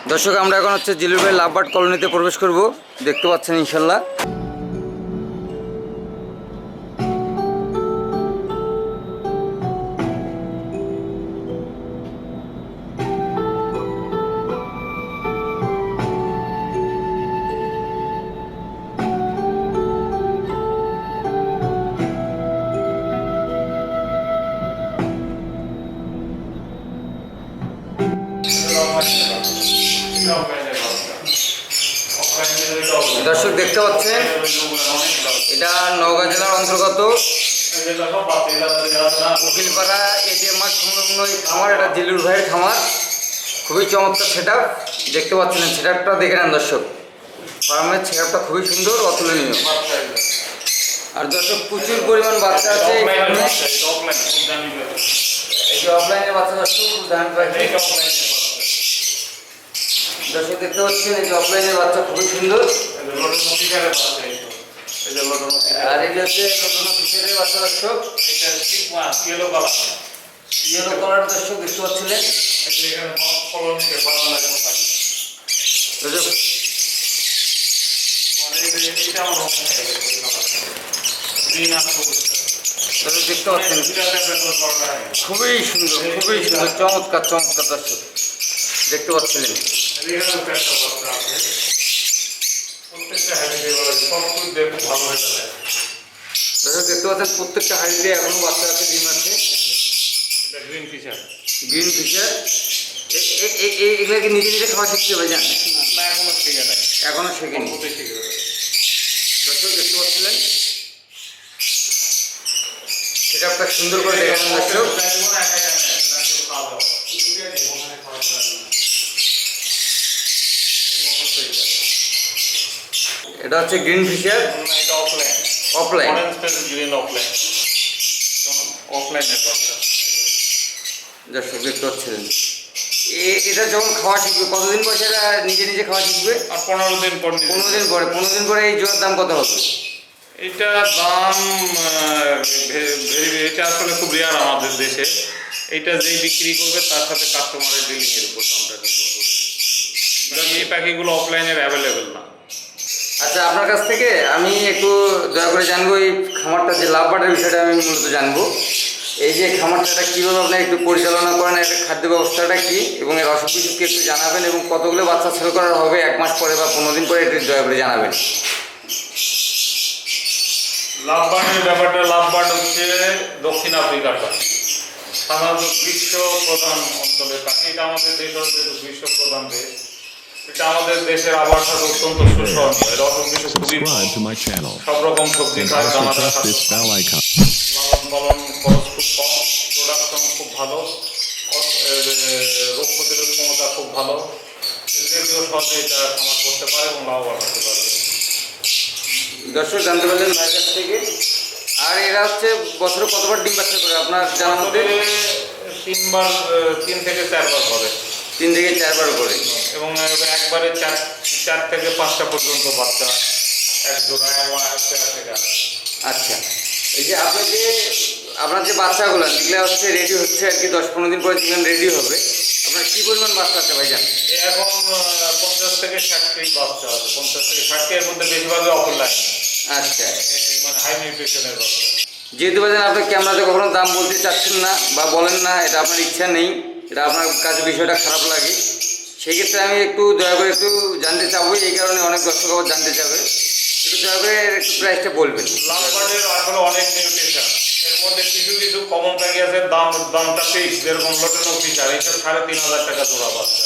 দর্শক আমরা এখন হচ্ছে জিলুর ভাই লাভবার্ড কলোনিতে প্রবেশ করব, দেখতে পাচ্ছেন ইনশাল্লাহ। দর্শক দেখতে পাচ্ছেন এটা নওগাঁ জেলার অন্তর্গত উকিলপাড়া এটিএম মাঠ সংলগ্ন খামার। এটা জিলুর ভাইয়ের খামার, খুবই চমৎকার সেট আপ। দেখতে পাচ্ছেন সেট আপটা দেখে নেন দর্শক, ফার্মের সেট আপটা খুবই সুন্দর, অতুলনীয়। আর দর্শক প্রচুর পরিমাণ বাচ্চা আছে এখানে। এই যে অফলাইনের বাচ্চা দর্শক খুব দামি পাইছে। দর্শক দেখতে পাচ্ছেন এই যে অফলাইনের বাচ্চা খুবই সুন্দর। আর এই হচ্ছে নতুন ফিশারের বাচ্চা দর্শক, ইয়েলো কালার দর্শক দেখতে পাচ্ছিলেন। দেখতে পাচ্ছেন খুবই সুন্দর, খুবই সুন্দর, চমৎকার চমৎকার দর্শক দেখতে পাচ্ছিলেন। দেখতে পাচ্ছেন প্রত্যেকটা হাড়িতে এখনো বাচ্চা আছে, ডিম আছে। গ্রিন ফিশার এগুলা কি নিজে নিজে খাওয়া শিখতে হবে? জান না, এখনো শেখেনি। দর্শক দেখতে পাচ্ছিলেন সেটা আপনার সুন্দর করে দেখালেন দর্শক। এটা হচ্ছে গ্রিন ফিশার, অফলাইন দর্শক দেখতে পাচ্ছিলেন। এটা যখন খাওয়া শিখবে কতদিন পর সেটা নিজে নিজে খাওয়া শিখবে? আর 15 দিন পরে। 15 দিন পরে এই জোড়ার দাম কত হবে? এটা দাম এটা আসলে খুব রেয়ার আমাদের দেশে। এটা যেই বিক্রি করবে তার সাথে কাস্টমারের ডিলিং এর উপর দামটা নির্ভর করবে। এই পাখিগুলো অফলাইনের অ্যাভেলেবেল না। আচ্ছা, আপনার কাছ থেকে আমি একটু দয়া করে জানবো এই খামারটা যে লাভবার্ডের বিষয়টা আমি মূলত জানবো। এই যে খামারটা কীভাবে আপনি একটু পরিচালনা করেন, একটা খাদ্য ব্যবস্থাটা কী এবং এর অসুখ বিসুখকে একটু জানাবেন, এবং কতগুলো বাচ্চা সেল করার হবে 1 মাস পরে বা 15 দিন পরে একটু দয়া করে জানাবেন। লাভবার্ডের ব্যাপারটা, লাভবার্ড হচ্ছে দক্ষিণ আফ্রিকার পাখি, সাধারণত গ্রীষ্ম প্রধান অঞ্চলের পাখি। এটা আমাদের দেশ হচ্ছে গ্রীষ্ম প্রধান দেশ। এটা আমাদের দেশের আবহাওয়া অত্যন্ত সুসহনীয়। এর অসুখ বিসুখ খুবই সব রকম সবজি খায়, দানাদার লালন পালন খরচ খুব কম, প্রোডাকশন খুব ভালো, রোগ প্রতিরোধ ক্ষমতা খুব ভালো। যে কেউ সহজে এটা খামার করতে পারে এবং লাভবান হতে পারবে। দর্শক জানতে পারলেন ভাইয়ের কাছ থেকে। আর এরা হচ্ছে বছরে কতবার ডিম বাচ্চা করে আপনার জানা মতে? 3 থেকে 4 বার করে। 3 থেকে 4 বার করে, এবং একবারে 4 থেকে 5টা পর্যন্ত বাচ্চা এক জোড়া থেকে। আচ্ছা, এই যে আপনার যে বাচ্চাগুলো যেগুলো হচ্ছে রেডি হচ্ছে আর কি 10-15 দিন পরে যেগুলো রেডি হবে, আপনার কী পরিমাণ বাচ্চা আছে ভাইজান? এখন 50 থেকে 60টি বাচ্চা আছে। 50 থেকে 60 এর মধ্যে বেশিরভাগই অফলাইন। আচ্ছা, মানে হাই নিউট্রিশনের বাচ্চা। যেহেতু ভাইজান আপনি ক্যামেরাতে কখনো দাম বলতে চাচ্ছেন না বা বলেন না, এটা আপনার ইচ্ছা নেই, এটা আপনার কাছে বিষয়টা খারাপ লাগে, সেই ক্ষেত্রে আমি একটু দয়া করে একটু জানতে চাবো। এই কারণে অনেক দর্শক আবার জানতে চাবে, একটু দয়া করে একটু প্রাইসটা বলবেন। লাভবার্ডের আসলে অনেক নিউট্রিশন, এর মধ্যে কিছু কিছু কমন প্যাকেজ আছে, দামটা ফিক্স। যেরকম লোটেনো ফিচার, এইসব 3,500 টাকা জোড়া বাচ্চা।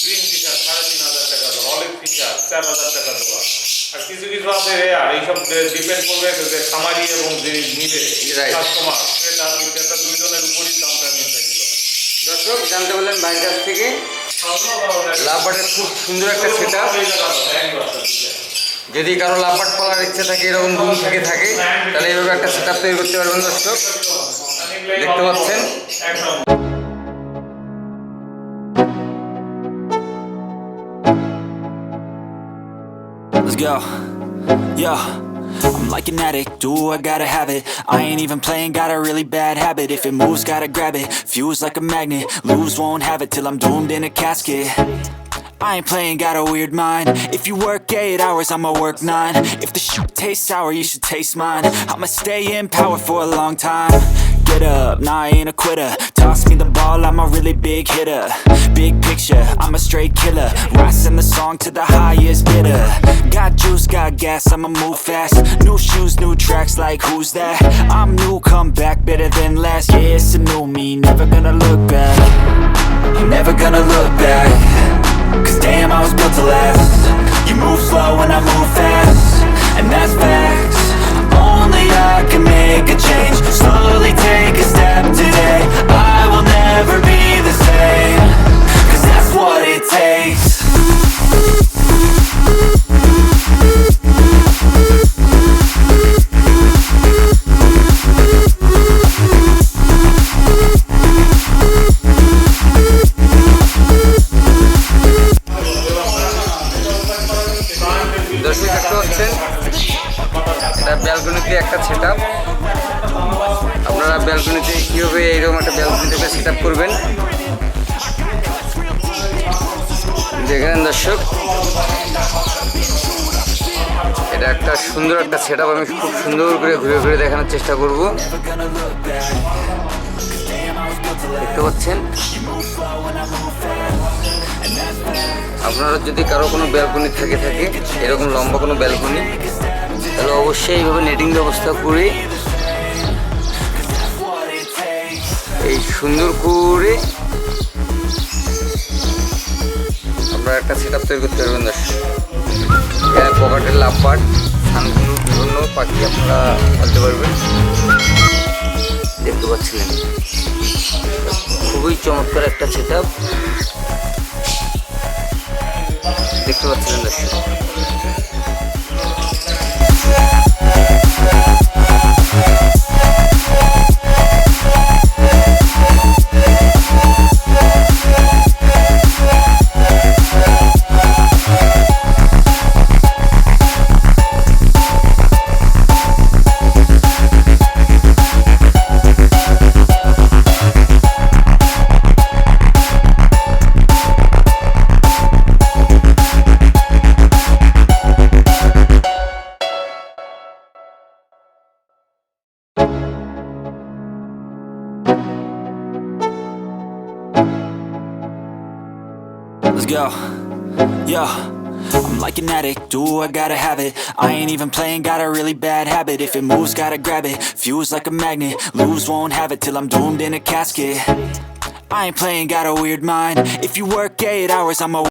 গ্রিন ফিচার 3,500 টাকা জোড়া। অলিভ ফিচার 4,000 টাকা জোড়া। আর কিছু কিছু আছে রেয়ার, এইসব ডিপেন্ড করবে যে খামারি এবং যে নিবে কাস্টমার, সেটা বিক্রেতা দুইজনের উপরই দামটা নির্ধারিত। দর্শক জানতে পারলেন ভাইয়ের কাছ থেকে লাভবার্ডের খুব সুন্দর একটা সেট আপ। যদি কারো লাভবার্ড পালার ইচ্ছে থাকে, এরকম রুম থেকে থাকে, তাহলে এইভাবে একটা সেট আপ তৈরি করতে পারবেন। দর্শক দেখতে পাচ্ছেন Let's go. Yo, I'm like an addict, do I gotta have it. I ain't even playing, got a really bad habit. If it moves, gotta grab it, fuse like a magnet. Lose, won't have it till I'm doomed in a casket. I ain't playing, got a weird mind. If you work 8 hours, I'ma work 9. If the shoot tastes sour, you should taste mine. I'ma stay in power for a long time. Get up, nah, I ain't a quitter. Toss me the ball, I'm a really big hitter. Big picture, I'm a straight killer. Rising the song to the highest bidder. Got juice, got gas, I'ma move fast. New shoes, new tracks, like who's that? I'm new, come back, better than last. Yeah, it's a new me, never gonna look back. I'm never gonna look back. Cause damn, I was built to last. You move slow and I move fast, and that's facts. Only I can make a change. Slowly take a step today. I will never be the same. Cause that's what it takes. দর্শক দেখতে পাচ্ছেন এটা ব্যালকনিতে একটা set up. আপনারা ব্যালকনিতে কীভাবে এইরকম একটা ব্যালকনিতে সেট আপ করবেন দেখেন দর্শক। এটা একটা সুন্দর একটা সেট আপ, আমি খুব সুন্দর করে ঘুরে ঘুরে দেখানোর চেষ্টা করব। দেখতে পাচ্ছেন আপনারা যদি কারো কোনো ব্যালকনি থাকে এরকম লম্বা কোনো ব্যালকনি, তাহলে অবশ্যই এইভাবে নেটিং ব্যবস্থা করে এই সুন্দর করে আপনারা একটা সেট আপ তৈরি করতে পারবেন দর্শক। এখানে পকেটের লাভবার্ড, সানগুলোর বিভিন্ন পাখি আপনারা পালতে পারবেন। দেখতে পাচ্ছিলেন খুবই চমৎকার একটা সেট আপ দেখতে পাচ্ছিলেন দর্শক। Let's go. Yo, I'm like an addict, do I gotta have it. I ain't even playing, got a really bad habit. If it moves, gotta grab it, fuse like a magnet. Lose, won't have it till I'm doomed in a casket. I ain't playing, got a weird mind. If you work 8 hours, I'ma